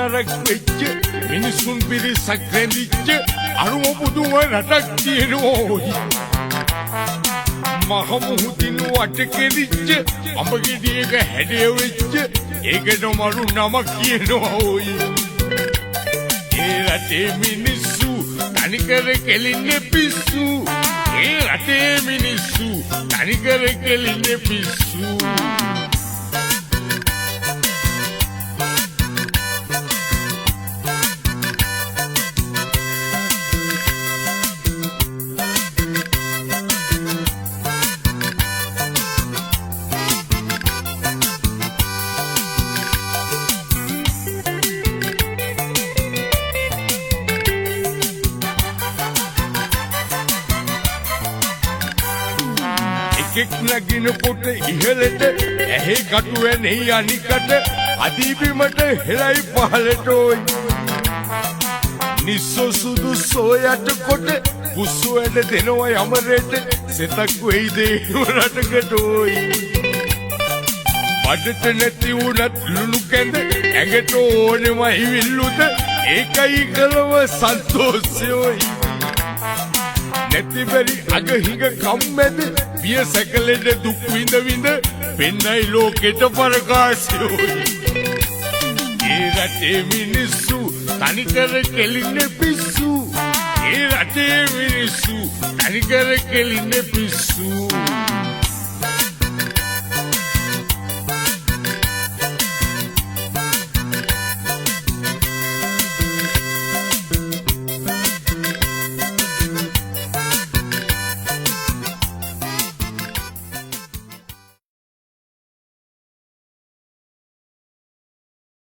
නරක් වෙච්ච මිනිසුන් පිරිසක් රැඳිච්ච අරුම පුදුම රටක් තියෙනෝයි මහ මුහුදින් වට කෙලිච්ච අඹ ගෙඩියක හැඩය වෙච්ච ඒකට මරු නමක් කියනෝයි ඒ රටේ මිනිස්සු තනිකර කෙලින්නේ පිස්සු ඒ රටේ මිනිස්සු තනිකර කෙලින්නේ පිස්සු එකෙක් නගිනකොට ඉහළට ඇහි කටු වෙන්නේ අනිකට අදීපිමට හෙලයි පහළට ඔයි නිස්සෝ සුදු සෝයට කොට කුස්සු වැඩ දෙනවා යමරේට සෙතක් වෙයිද රටකට ඔයි බඩට නැති වුණත් ලුණු කැඳ ඇඟට ඕනෙමයි විල්ලුද ඒකයි කලව සන්තෝෂයෝයි නැති බැරි අගහිඟ කම්මැද පිය සැකලෙට දුක් විඳ විඳ පෙන්නයි ලෝකෙට පරකාසයෝයි ඒ රටේ මිනිස්සු තනිකර කෙලින්නේ පිස්සු ඒ රටේ මිනිස්සු තනිකර කෙලින්නේ පිස්සු